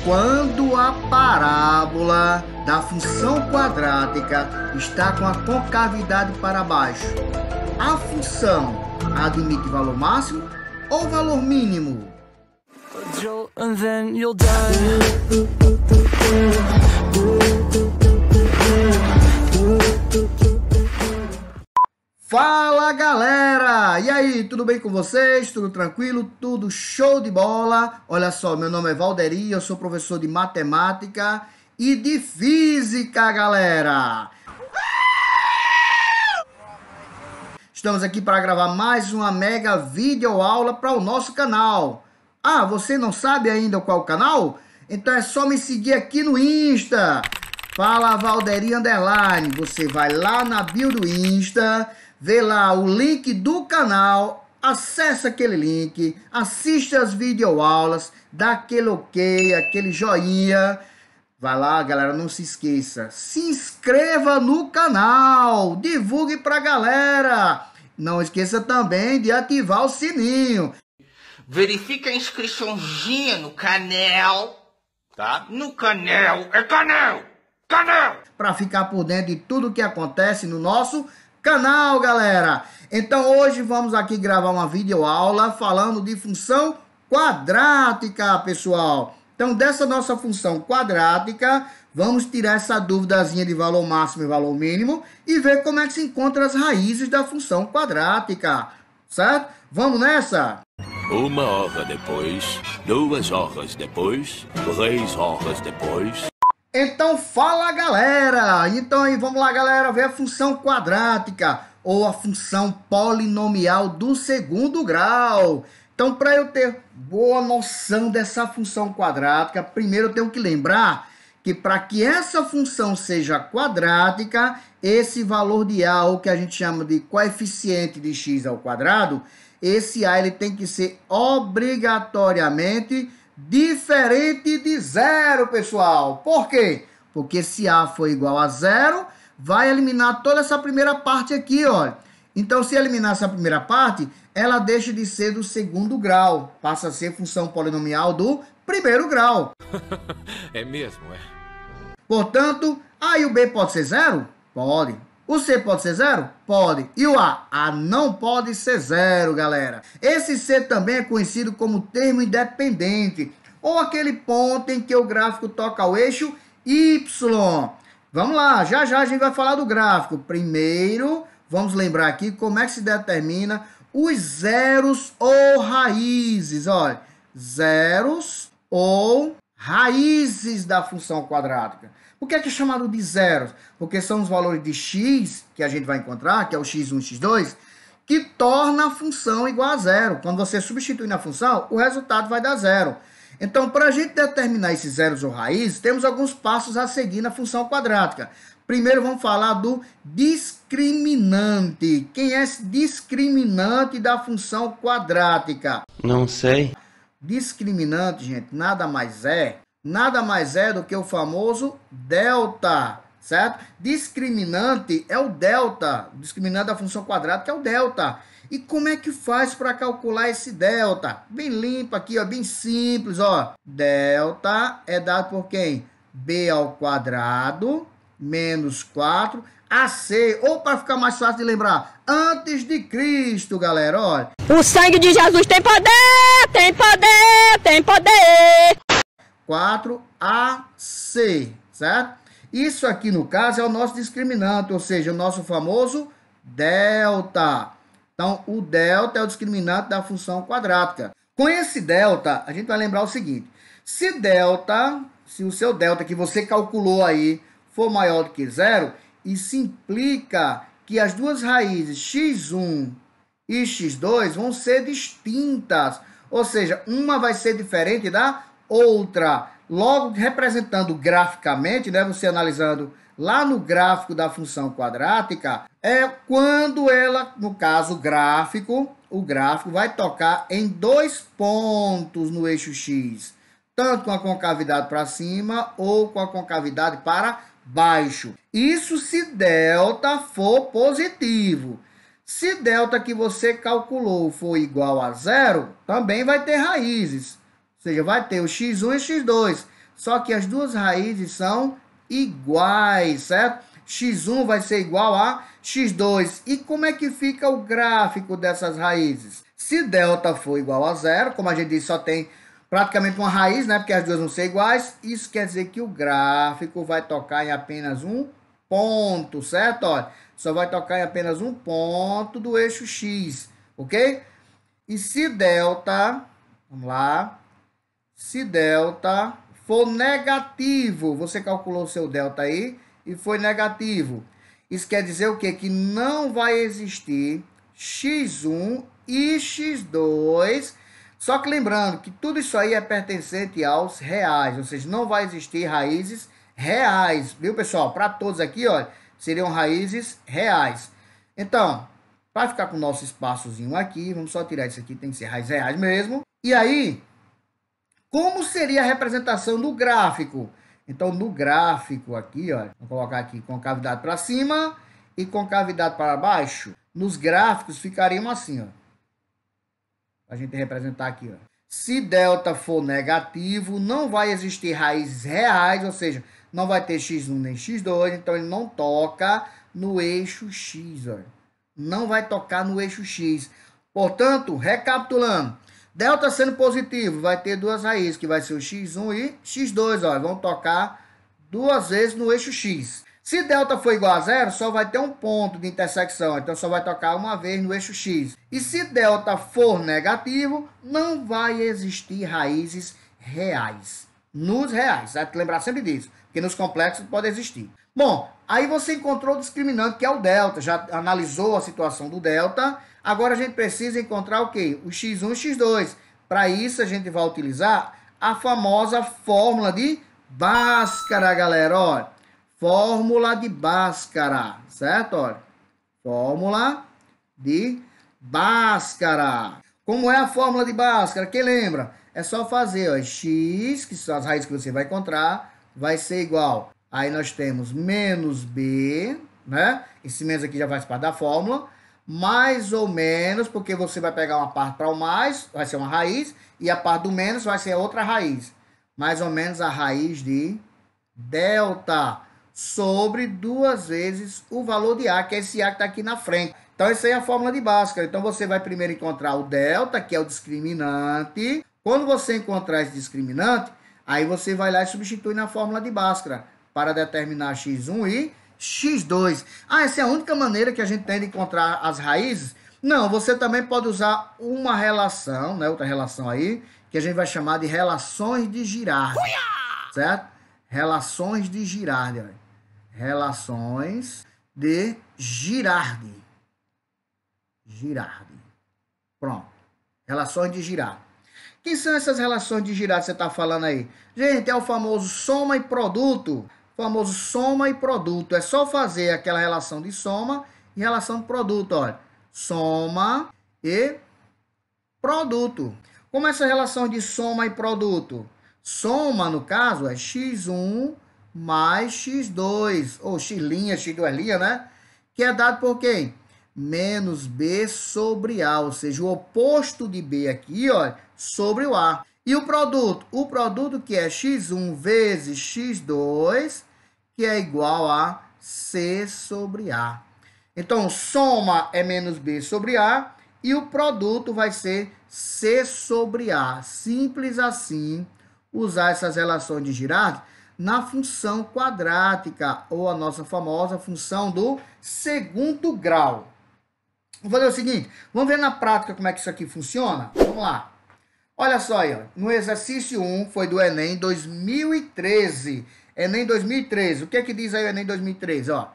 Quando a parábola da função quadrática está com a concavidade para baixo, a função admite valor máximo ou valor mínimo? Fala galera! E aí, tudo bem com vocês? Tudo tranquilo? Tudo show de bola? Olha só, meu nome é Valderi, eu sou professor de matemática e de física, galera! Estamos aqui para gravar mais uma mega videoaula para o nosso canal. Ah, você não sabe ainda qual é o canal? Então é só me seguir aqui no Insta. Fala Valderi _. Você vai lá na bio do Insta, vê lá o link do canal, acessa aquele link, assiste as videoaulas, dá aquele ok, aquele joinha. Vai lá, galera, não se esqueça. Se inscreva no canal, divulgue pra galera. Não esqueça também de ativar o sininho. Verifique a inscriçãozinha no canal, tá? No canal, é canal, canal! Para ficar por dentro de tudo que acontece no nosso canal, galera. Então hoje vamos aqui gravar uma videoaula falando de função quadrática, pessoal. Então dessa nossa função quadrática, vamos tirar essa duvidazinha de valor máximo e valor mínimo e ver como é que se encontra as raízes da função quadrática, certo? Vamos nessa? 1 hora depois, 2 horas depois, 3 horas depois. Então fala galera, então aí vamos lá galera, ver a função quadrática ou a função polinomial do segundo grau. Então para eu ter boa noção dessa função quadrática, primeiro eu tenho que lembrar que para que essa função seja quadrática, esse valor de A, ou que a gente chama de coeficiente de x ao quadrado, esse A ele tem que ser obrigatoriamente diferente de zero, pessoal. Por quê? Porque se A for igual a zero, vai eliminar toda essa primeira parte aqui, ó. Então, se eliminar essa primeira parte, ela deixa de ser do segundo grau. Passa a ser função polinomial do primeiro grau. É mesmo, é? Portanto, A e o B pode ser zero? Pode. O C pode ser zero? Pode. E o A? A não pode ser zero, galera. Esse C também é conhecido como termo independente, ou aquele ponto em que o gráfico toca ao eixo Y. Vamos lá, já já a gente vai falar do gráfico. Primeiro, vamos lembrar aqui como é que se determina os zeros ou raízes. Olha, zeros ou raízes da função quadrática. Por que é chamado de zeros? Porque são os valores de x que a gente vai encontrar, que é o x1 e x2, que torna a função igual a zero. Quando você substitui na função, o resultado vai dar zero. Então, para a gente determinar esses zeros ou raízes, temos alguns passos a seguir na função quadrática. Primeiro, vamos falar do discriminante. Quem é esse discriminante da função quadrática? Não sei. Discriminante, gente, nada mais é do que o famoso delta, certo? Discriminante é o delta. O discriminante da função quadrática é o delta. E como é que faz para calcular esse delta? Bem limpo aqui, ó, bem simples, ó. Delta é dado por quem? B ao quadrado menos 4 AC, ou para ficar mais fácil de lembrar, antes de Cristo, galera, ó. O sangue de Jesus tem poder, tem poder, tem poder. 4AC, certo? Isso aqui, no caso, é o nosso discriminante, ou seja, o nosso famoso delta. Então, o delta é o discriminante da função quadrática. Com esse delta, a gente vai lembrar o seguinte. Se o seu delta que você calculou aí for maior do que zero, isso implica que as duas raízes x1 e x2 vão ser distintas. Ou seja, uma vai ser diferente da outra. Logo, representando graficamente, né, você analisando lá no gráfico da função quadrática, é quando ela, no caso, o gráfico vai tocar em dois pontos no eixo X, tanto com a concavidade para cima ou com a concavidade para baixo. Isso se delta for positivo. Se delta que você calculou for igual a zero, também vai ter raízes. Ou seja, vai ter o x1 e x2. só que as duas raízes são iguais, certo? x1 vai ser igual a x2. E como é que fica o gráfico dessas raízes? Se delta for igual a zero, como a gente disse, só tem praticamente uma raiz, né? Porque as duas vão ser iguais. Isso quer dizer que o gráfico vai tocar em apenas um ponto, certo? Olha, só vai tocar em apenas um ponto do eixo x, ok? E se delta, vamos lá, se delta for negativo, você calculou o seu delta aí e foi negativo. Isso quer dizer o quê? Que não vai existir x1 e x2. Só que lembrando que tudo isso aí é pertencente aos reais, ou seja, não vai existir raízes reais, viu, pessoal? Para todos aqui, olha, seriam raízes reais. Então, para ficar com o nosso espaçozinho aqui, vamos só tirar isso aqui, tem que ser raízes reais mesmo. E aí, como seria a representação do gráfico? Então, no gráfico aqui, ó, vou colocar aqui concavidade para cima e concavidade para baixo. Nos gráficos ficariam assim, ó. A gente representar aqui, ó. Se delta for negativo, não vai existir raízes reais, ou seja, não vai ter x1 nem x2, então ele não toca no eixo x, ó. Não vai tocar no eixo x. Portanto, recapitulando, delta sendo positivo, vai ter duas raízes, que vai ser o x1 e x2, ó, vão tocar duas vezes no eixo x. Se delta for igual a zero, só vai ter um ponto de intersecção, então só vai tocar uma vez no eixo x. E se delta for negativo, não vai existir raízes reais. Nos reais, tem que lembrar sempre disso, porque nos complexos pode existir. Bom, aí você encontrou o discriminante, que é o delta, já analisou a situação do delta. Agora a gente precisa encontrar o quê? O x1 e x2. Para isso a gente vai utilizar a famosa fórmula de Bhaskara, galera, olha. Fórmula de Bhaskara, certo? Olha, fórmula de Bhaskara. Como é a fórmula de Bhaskara? Quem lembra? É só fazer, ó, x, que são as raízes que você vai encontrar, vai ser igual. Aí nós temos menos b, né? Esse menos aqui já faz parte da fórmula. Mais ou menos, porque você vai pegar uma parte para o mais, vai ser uma raiz, e a parte do menos vai ser outra raiz. Mais ou menos a raiz de delta sobre duas vezes o valor de A, que é esse A que está aqui na frente. Então, essa aí é a fórmula de Bhaskara. Então, você vai primeiro encontrar o delta, que é o discriminante. Quando você encontrar esse discriminante, aí você vai lá e substitui na fórmula de Bhaskara para determinar x1 e x2. Ah, essa é a única maneira que a gente tem de encontrar as raízes? Não, você também pode usar uma relação, né, outra relação aí, que a gente vai chamar de relações de Girardi, certo? Relações de Girardi. Relações de Girardi. Girardi. Pronto. Relações de Girardi. Quem são essas relações de Girardi que você está falando aí? Gente, é o famoso soma e produto. O famoso soma e produto. É só fazer aquela relação de soma e relação de produto. Olha. Soma e produto. Como é essa relação de soma e produto? Soma, no caso, é x1 mais x2, ou x', x2', né? Que é dado por quem? Menos b sobre a, ou seja, o oposto de b aqui, ó, sobre o a. E o produto que é x1 vezes x2, que é igual a c sobre a. Então, soma é menos b sobre a, e o produto vai ser c sobre a. Simples assim, usar essas relações de Girardi na função quadrática, ou a nossa famosa função do segundo grau. Vou fazer o seguinte, vamos ver na prática como é que isso aqui funciona? Vamos lá. Olha só aí, ó, no exercício 1, foi do Enem 2013. Enem 2013, o que é que diz aí o Enem 2013? Ó,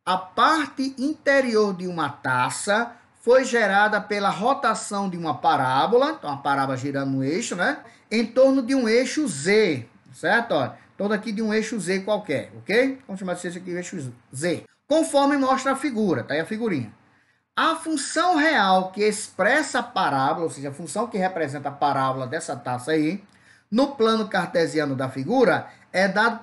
a parte interior de uma taça foi gerada pela rotação de uma parábola, então a parábola girando no eixo, né? Em torno de um eixo Z, certo? Ó, todo aqui de um eixo Z qualquer, ok? Vamos chamar esse aqui de eixo Z. Conforme mostra a figura, tá aí a figurinha. A função real que expressa a parábola, ou seja, a função que representa a parábola dessa taça aí, no plano cartesiano da figura, é dado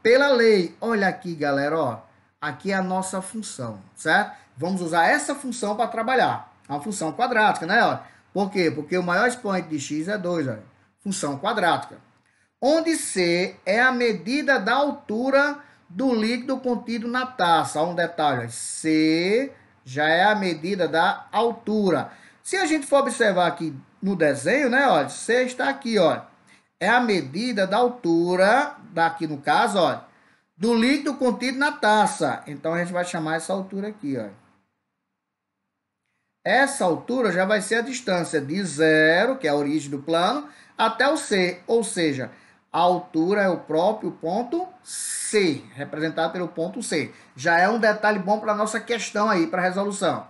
pela lei. Olha aqui, galera, ó. Aqui é a nossa função, certo? Vamos usar essa função para trabalhar. Uma função quadrática, né? Ó. Por quê? Porque o maior expoente de x é 2, ó. Função quadrática. onde C é a medida da altura do líquido contido na taça. Um detalhe, C já é a medida da altura. Se a gente for observar aqui no desenho, né, olha, C está aqui, olha, é a medida da altura, daqui no caso, olha, do líquido contido na taça. Então, a gente vai chamar essa altura aqui, olha. Essa altura já vai ser a distância de 0, que é a origem do plano, até o C, ou seja, a altura é o próprio ponto C, representado pelo ponto C. Já é um detalhe bom para a nossa questão aí, para a resolução.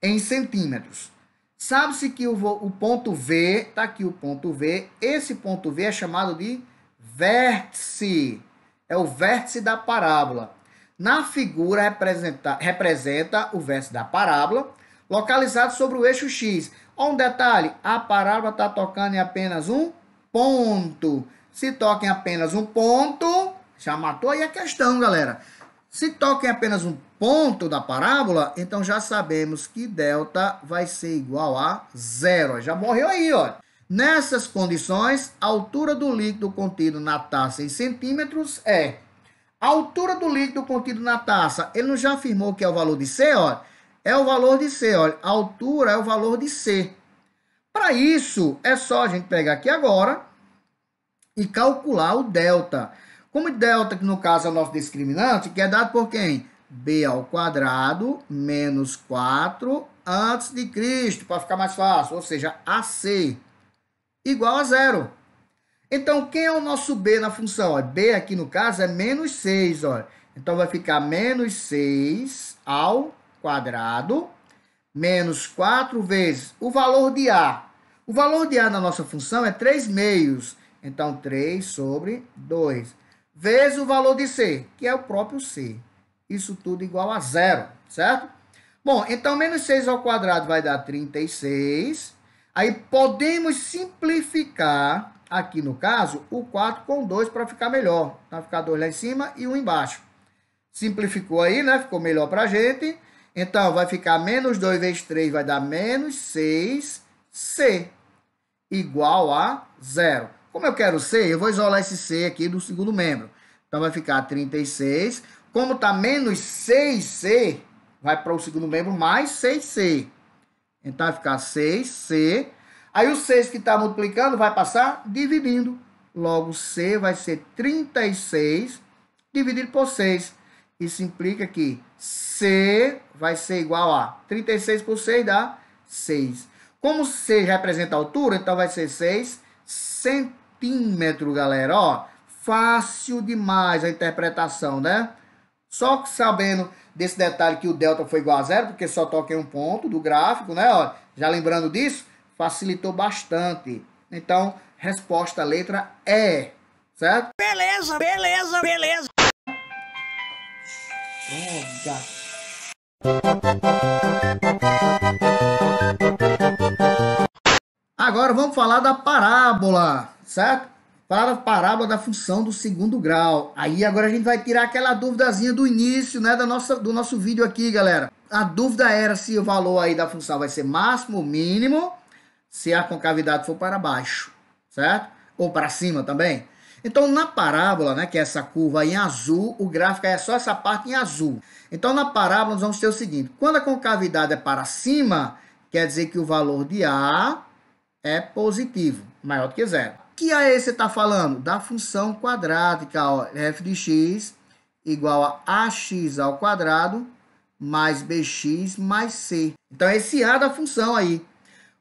Em centímetros. Sabe-se que o ponto V, está aqui o ponto V, esse ponto V é chamado de vértice. É o vértice da parábola. Na figura representa o vértice da parábola, localizado sobre o eixo X. Um detalhe, a parábola está tocando em apenas um ponto. Se toca em apenas um ponto, já matou aí a questão, galera. Se toca em apenas um ponto da parábola, então já sabemos que delta vai ser igual a 0. Já morreu aí, ó. Nessas condições, a altura do líquido contido na taça em centímetros é... A altura do líquido contido na taça, ele não já afirmou que é o valor de C, ó? É o valor de C, olha. A altura é o valor de C. Para isso, é só a gente pegar aqui agora e calcular o delta. Como delta, que no caso é o nosso discriminante, que é dado por quem? B ao quadrado menos 4 antes de Cristo, para ficar mais fácil. Ou seja, AC igual a 0. Então, quem é o nosso B na função? Ó, B aqui no caso é menos 6. Ó. Então, vai ficar menos 6 ao quadrado menos 4 vezes o valor de A. O valor de A na nossa função é 3 meios. Então, 3 sobre 2. Vezes o valor de C, que é o próprio C. Isso tudo igual a 0, certo? Bom, então, menos 6 ao quadrado vai dar 36. Aí, podemos simplificar, aqui no caso, o 4 com 2 para ficar melhor. Vai ficar 2 lá em cima e 1 embaixo. Simplificou aí, né? Ficou melhor para a gente. Então, vai ficar menos 2 vezes 3 vai dar menos 6C, igual a 0. Como eu quero C, eu vou isolar esse C aqui do segundo membro. Então, vai ficar 36. Como está menos 6C, vai para o segundo membro mais 6C. Então, vai ficar 6C. Aí, o 6 que está multiplicando vai passar dividindo. Logo, C vai ser 36 dividido por 6. Isso implica que C vai ser igual a 36 por 6 dá 6. Como C representa a altura, então vai ser 6 centímetros, galera. Ó, fácil demais a interpretação, né? Só que sabendo desse detalhe que o delta foi igual a 0, porque só toca em um ponto do gráfico, né? Ó, já lembrando disso, facilitou bastante. Então, resposta letra E, certo? Beleza, beleza, beleza. Agora vamos falar da parábola, certo? Falar da parábola da função do segundo grau. Aí agora a gente vai tirar aquela duvidazinha do início, né, do nosso vídeo aqui, galera. A dúvida era se o valor aí da função vai ser máximo ou mínimo, se a concavidade for para baixo, certo? Ou para cima também. Então, na parábola, né, que é essa curva em azul, o gráfico é só essa parte em azul. Então, na parábola, nós vamos ter o seguinte. Quando a concavidade é para cima, quer dizer que o valor de A é positivo, maior do que 0. Que aí você está falando? Da função quadrática, ó, f de x igual a ax ao quadrado mais bx mais c. Então, esse A da função aí.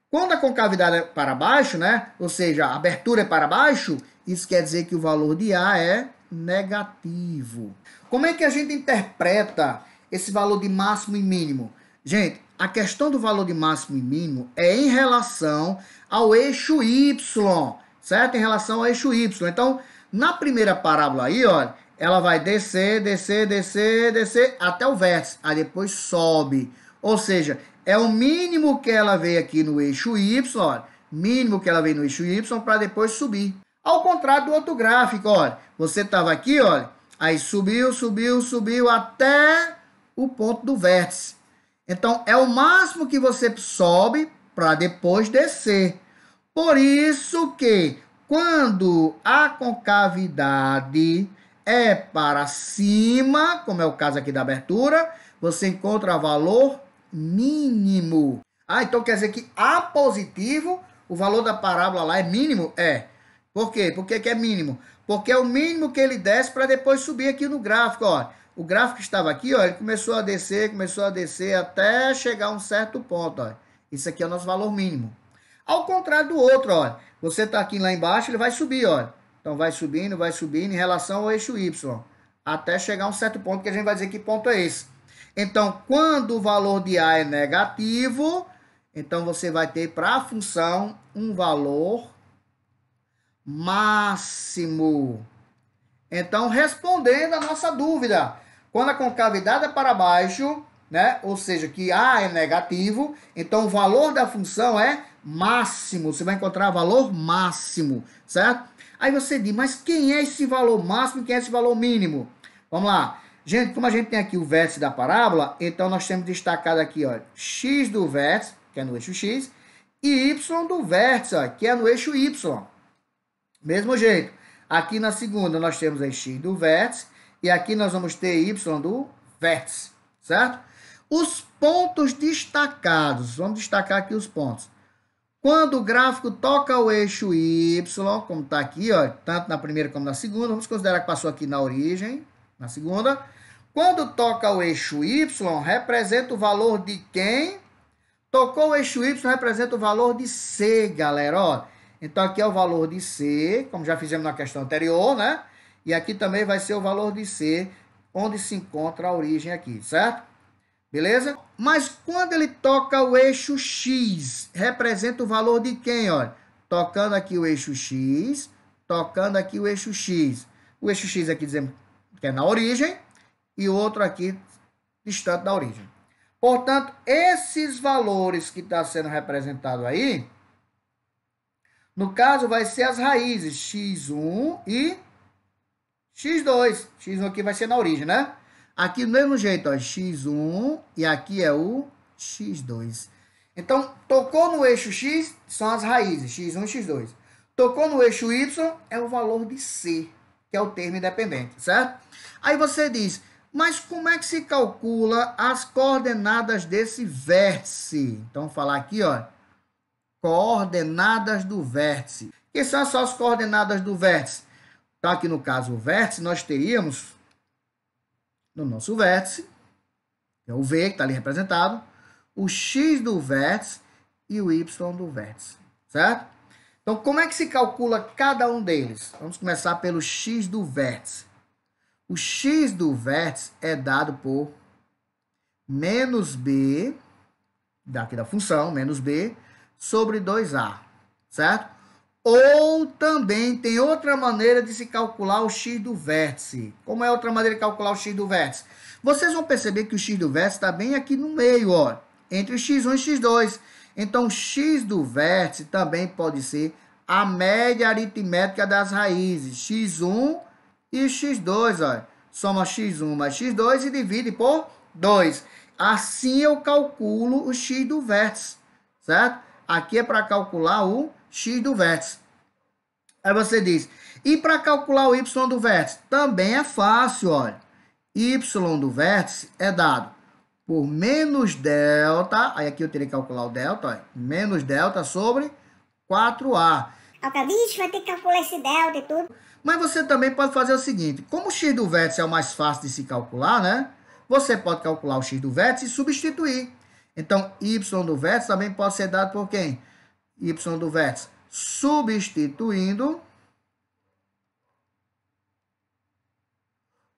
Quando a concavidade é para baixo, né, ou seja, a abertura é para baixo, isso quer dizer que o valor de A é negativo. Como é que a gente interpreta esse valor de máximo e mínimo? Gente, a questão do valor de máximo e mínimo é em relação ao eixo Y, certo? Em relação ao eixo Y. Então, na primeira parábola aí, olha, ela vai descer, descer, descer, descer até o vértice. Aí depois sobe. Ou seja, é o mínimo que ela veio aqui no eixo Y, olha. Mínimo que ela veio no eixo Y para depois subir. Ao contrário do outro gráfico, olha. Você estava aqui, olha. Aí subiu, subiu, subiu até o ponto do vértice. Então, é o máximo que você sobe para depois descer. Por isso que, quando a concavidade é para cima, como é o caso aqui da abertura, você encontra valor mínimo. Então quer dizer que A positivo, o valor da parábola lá é mínimo? É. Por quê? Por que é mínimo? Porque é o mínimo que ele desce para depois subir aqui no gráfico, ó. O gráfico estava aqui, ó, ele começou a descer até chegar a um certo ponto, ó. Isso aqui é o nosso valor mínimo. Ao contrário do outro, ó. Você está aqui lá embaixo, ele vai subir, ó. Então vai subindo em relação ao eixo Y, até chegar a um certo ponto que a gente vai dizer que ponto é esse. Então, quando o valor de A é negativo, então você vai ter para a função um valor máximo. Então, respondendo a nossa dúvida, quando a concavidade é para baixo, né? Ou seja, que A é negativo, então o valor da função é máximo. Você vai encontrar valor máximo, certo? Aí você diz, mas quem é esse valor máximo e quem é esse valor mínimo? Vamos lá. Gente, como a gente tem aqui o vértice da parábola, então nós temos destacado aqui, ó, x do vértice, que é no eixo x, e y do vértice, ó, que é no eixo y. Mesmo jeito. Aqui na segunda nós temos aí x do vértice, e aqui nós vamos ter y do vértice, certo? Os pontos destacados, vamos destacar aqui os pontos. Quando o gráfico toca o eixo y, como está aqui, ó, tanto na primeira como na segunda, vamos considerar que passou aqui na origem, na segunda. Quando toca o eixo y, representa o valor de quem? Tocou o eixo y, representa o valor de C, galera, ó. Então, aqui é o valor de C, como já fizemos na questão anterior, né? E aqui também vai ser o valor de C, onde se encontra a origem aqui, certo? Beleza? Mas quando ele toca o eixo X, representa o valor de quem, ó? Tocando aqui o eixo X, tocando aqui o eixo X. O eixo X aqui dizemos que é na origem, e o outro aqui distante da origem. Portanto, esses valores que está sendo representado aí, no caso, vai ser as raízes x1 e x2. x1 aqui vai ser na origem, né? Aqui do mesmo jeito, ó, x1 e aqui é o x2. Então, tocou no eixo x, são as raízes, x1 e x2. Tocou no eixo y, é o valor de C, que é o termo independente, certo? Aí você diz, mas como é que se calcula as coordenadas desse vértice? Então, vamos falar aqui, ó, coordenadas do vértice. Que são só as coordenadas do vértice? Então, aqui no caso, o vértice, nós teríamos no nosso vértice, que é o V, que está ali representado, o x do vértice e o y do vértice, certo? Então, como é que se calcula cada um deles? Vamos começar pelo x do vértice. O x do vértice é dado por menos b, daqui da função, menos b, sobre 2a, certo? Ou também tem outra maneira de se calcular o x do vértice. Como é outra maneira de calcular o x do vértice? Vocês vão perceber que o x do vértice está bem aqui no meio, ó, entre o x1 e x2. Então, o x do vértice também pode ser a média aritmética das raízes, x1 e x2, ó. Soma x1 mais x2 e divide por 2. Assim eu calculo o x do vértice, certo? Aqui é para calcular o x do vértice. Aí você diz, e para calcular o y do vértice? Também é fácil, olha. Y do vértice é dado por menos delta, aí aqui eu teria que calcular o delta, olha, menos delta sobre 4a. Bicho, vai ter que calcular esse delta e tudo. Mas você também pode fazer o seguinte, como o x do vértice é o mais fácil de se calcular, né? Você pode calcular o x do vértice e substituir. Então, y do vértice também pode ser dado por quem? Y do vértice substituindo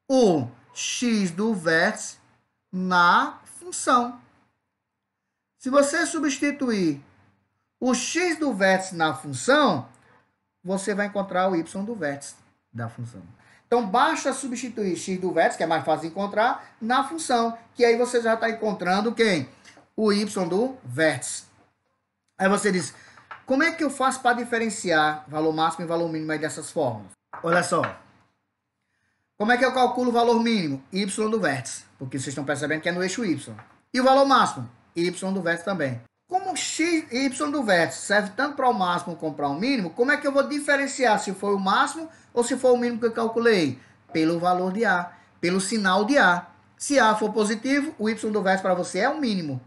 o x do vértice na função. Se você substituir o x do vértice na função, você vai encontrar o y do vértice da função. Então, basta substituir x do vértice, que é mais fácil de encontrar, na função, que aí você já está encontrando quem? O y do vértice. Aí você diz, como é que eu faço para diferenciar valor máximo e valor mínimo aí dessas fórmulas? Olha só. Como é que eu calculo o valor mínimo? Y do vértice, porque vocês estão percebendo que é no eixo y. E o valor máximo? Y do vértice também. Como Como x e y do vértice serve tanto para o máximo como para o mínimo, como é que eu vou diferenciar se foi o máximo ou se foi o mínimo que eu calculei? Pelo valor de A, pelo sinal de A. Se A for positivo, o y do vértice para você é o mínimo.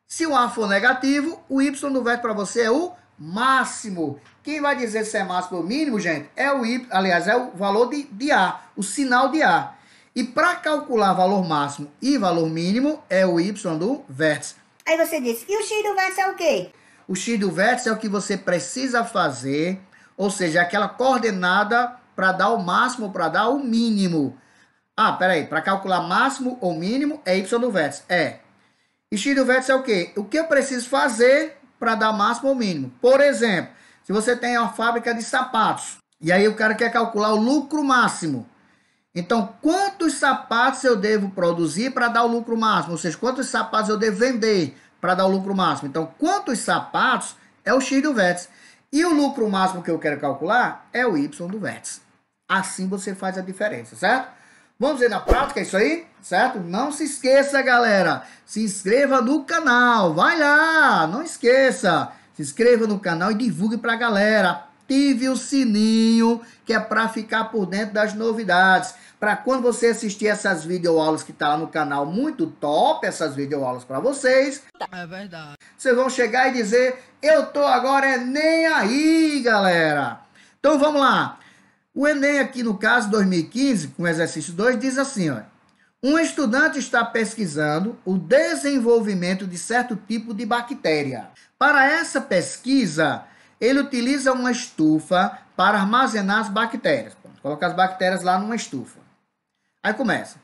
Se o A for negativo, o y do vértice para você é o máximo. Quem vai dizer se é máximo ou mínimo, gente, é o y, aliás, é o valor de A, o sinal de A. E para calcular valor máximo e valor mínimo, é o y do vértice. Aí você disse, e o x do vértice é o quê? O x do vértice é o que você precisa fazer, ou seja, aquela coordenada para dar o máximo ou para dar o mínimo. Ah, peraí, para calcular máximo ou mínimo é y do vértice. É. E x do vértice é o quê? O que eu preciso fazer para dar máximo ou mínimo? Por exemplo, se você tem uma fábrica de sapatos, e aí o cara quer calcular o lucro máximo. Então, quantos sapatos eu devo produzir para dar o lucro máximo? Ou seja, quantos sapatos eu devo vender para dar o lucro máximo? Então, quantos sapatos é o x do vértice. E o lucro máximo que eu quero calcular é o y do vértice. Assim você faz a diferença, certo? Vamos ver na prática isso aí, certo? Não se esqueça, galera. Se inscreva no canal. Vai lá, não esqueça. Se inscreva no canal e divulgue para a galera. Ative o sininho, que é para ficar por dentro das novidades. Para quando você assistir essas videoaulas que tá lá no canal, muito top essas videoaulas para vocês. É verdade. Vocês vão chegar e dizer, eu tô agora nem aí, galera. Então vamos lá. O Enem aqui no caso 2015, com o exercício 2, diz assim, ó. Um estudante está pesquisando o desenvolvimento de certo tipo de bactéria. Para essa pesquisa, ele utiliza uma estufa para armazenar as bactérias. Coloca as bactérias lá numa estufa. Aí começa.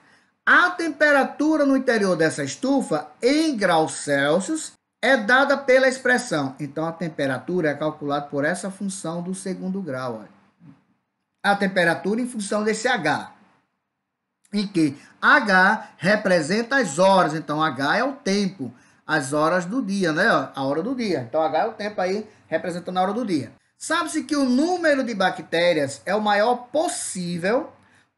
A temperatura no interior dessa estufa, em graus Celsius, é dada pela expressão. Então, a temperatura é calculada por essa função do segundo grau. Olha. A temperatura em função desse H. Em que H representa as horas. Então, H é o tempo. As horas do dia, né? A hora do dia. Então, H é o tempo aí, representando a hora do dia. Sabe-se que o número de bactérias é o maior possível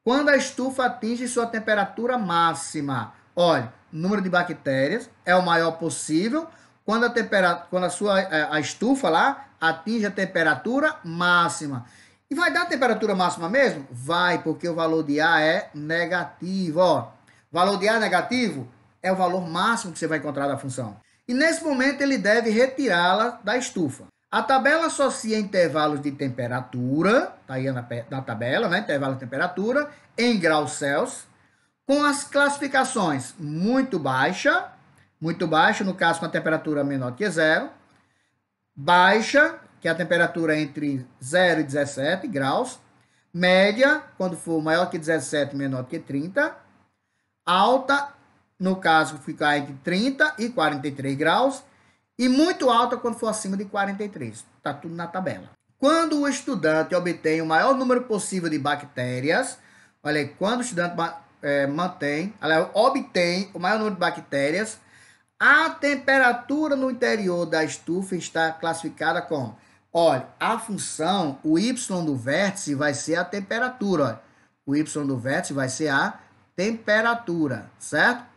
quando a estufa atinge sua temperatura máxima. Olha, o número de bactérias é o maior possível quando a estufa lá atinge a temperatura máxima. E vai dar a temperatura máxima mesmo? Vai, porque o valor de A é negativo. Ó. Valor de A negativo é o valor máximo que você vai encontrar da função. E nesse momento ele deve retirá-la da estufa. A tabela associa intervalos de temperatura, tá aí na tabela, né? Intervalo de temperatura, em graus Celsius, com as classificações muito baixa, no caso com a temperatura menor que zero, baixa, que é a temperatura entre 0 e 17 graus, média, quando for maior que 17, menor que 30, alta, no caso, ficar entre 30 e 43 graus, e muito alta quando for acima de 43. Está tudo na tabela. Quando o estudante obtém o maior número possível de bactérias, olha aí, quando o estudante obtém o maior número de bactérias, a temperatura no interior da estufa está classificada como, olha, a função, o y do vértice vai ser a temperatura, olha. O y do vértice vai ser a temperatura, certo?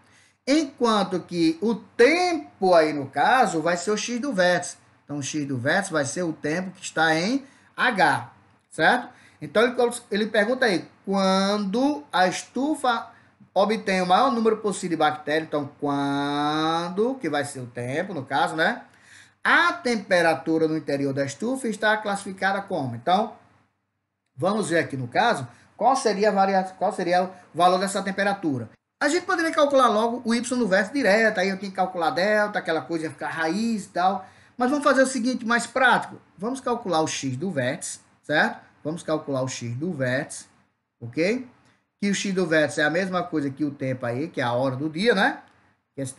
Enquanto que o tempo aí no caso vai ser o x do vértice. Então o x do vértice vai ser o tempo que está em H, certo? Então ele pergunta aí, quando a estufa obtém o maior número possível de bactérias, então quando, que vai ser o tempo no caso, né? A temperatura no interior da estufa está classificada como? Então, vamos ver aqui no caso, qual seria o valor dessa temperatura. A gente poderia calcular logo o y no vértice direto, aí eu tenho que calcular delta, aquela coisa ia ficar raiz e tal. Mas vamos fazer o seguinte, mais prático. Vamos calcular o x do vértice, certo? Vamos calcular o x do vértice, ok? Que o x do vértice é a mesma coisa que o tempo aí, que é a hora do dia, né? Que esse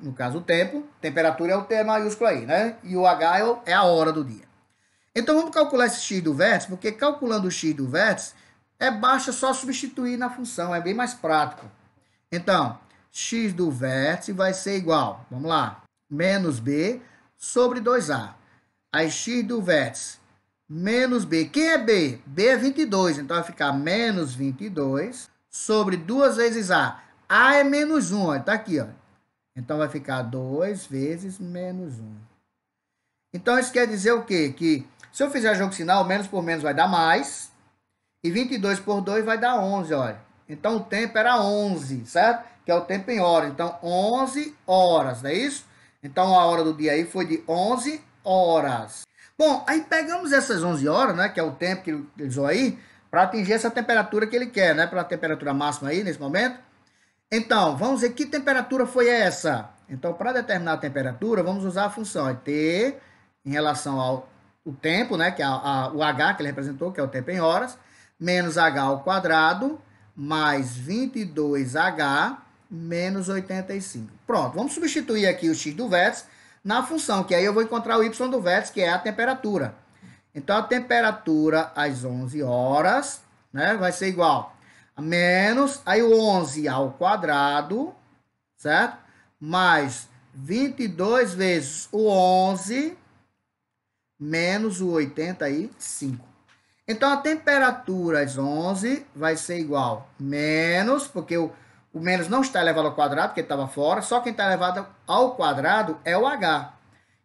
no caso o tempo, temperatura é o T maiúsculo aí, né? E o H é a hora do dia. Então vamos calcular esse x do vértice, porque calculando o x do vértice, basta só substituir na função, é bem mais prático. Então, x do vértice vai ser igual, vamos lá, menos b sobre 2a. Aí x do vértice menos b. Quem é b? B é 22, então vai ficar menos 22 sobre 2 vezes a. A é menos 1, ó, tá aqui, ó. Então vai ficar 2 vezes menos 1. Então, isso quer dizer o quê? Que se eu fizer jogo sinal, menos por menos vai dar mais. E 22 por 2 vai dar 11, olha. Então, o tempo era 11, certo? Que é o tempo em horas. Então, 11 horas, não é isso? Então, a hora do dia aí foi de 11 horas. Bom, aí pegamos essas 11 horas, né? Que é o tempo que ele usou aí, para atingir essa temperatura que ele quer, né? Pela temperatura máxima aí, nesse momento. Então, vamos ver que temperatura foi essa. Então, para determinar a temperatura, vamos usar a função T em relação ao tempo, né? Que é o H que ele representou, que é o tempo em horas, menos H ao quadrado, mais 22H, menos 85. Pronto, vamos substituir aqui o x do vértice na função, que aí eu vou encontrar o y do vértice, que é a temperatura. Então, a temperatura às 11 horas, né, vai ser igual a menos, aí o 11 ao quadrado, certo? Mais 22 vezes o 11, menos o 85. Então, a temperatura às 11 vai ser igual menos, porque o menos não está elevado ao quadrado, porque estava fora, só quem está elevado ao quadrado é o H,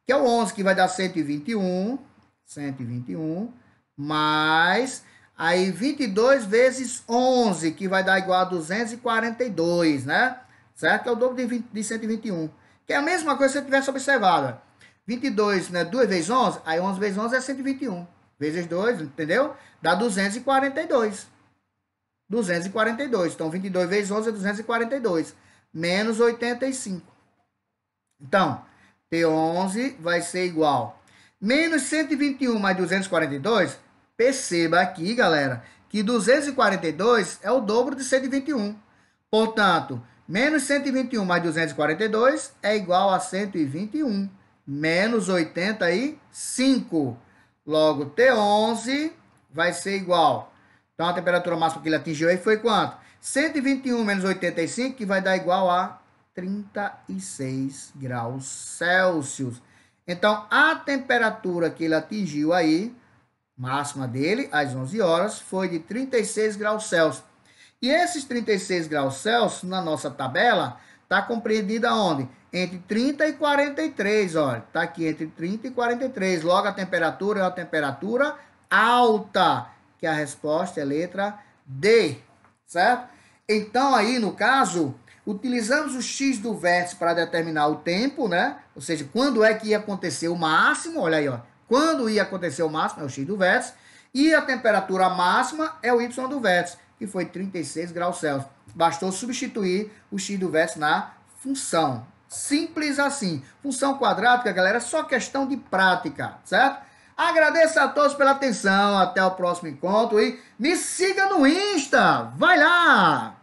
que é o 11, que vai dar 121, mais, aí 22 vezes 11, que vai dar igual a 242, né? Certo? Que é o dobro de 121, que é a mesma coisa se você tivesse observado. 22, né? 2 vezes 11, aí 11 vezes 11 é 121. Vezes 2, entendeu? Dá 242. 242. Então, 22 vezes 11 é 242. Menos 85. Então, T11 vai ser igual. Menos 121 mais 242. Perceba aqui, galera, que 242 é o dobro de 121. Portanto, menos 121 mais 242 é igual a 121. Menos 85. Logo, T11 vai ser igual. Então, a temperatura máxima que ele atingiu aí foi quanto? 121 menos 85, que vai dar igual a 36 graus Celsius. Então, a temperatura que ele atingiu aí, máxima dele, às 11 horas, foi de 36 graus Celsius. E esses 36 graus Celsius, na nossa tabela, está compreendida onde? Entre 30 e 43, olha. Está aqui entre 30 e 43. Logo, a temperatura é uma temperatura alta, que a resposta é letra D, certo? Então, aí, no caso, utilizamos o x do vértice para determinar o tempo, né? Ou seja, quando é que ia acontecer o máximo, olha aí, ó. Quando ia acontecer o máximo é o x do vértice. E a temperatura máxima é o y do vértice, que foi 36 graus Celsius. Bastou substituir o x do vértice na função. Simples assim. Função quadrática, galera, é só questão de prática, certo? Agradeço a todos pela atenção. Até o próximo encontro e me siga no Insta. Vai lá!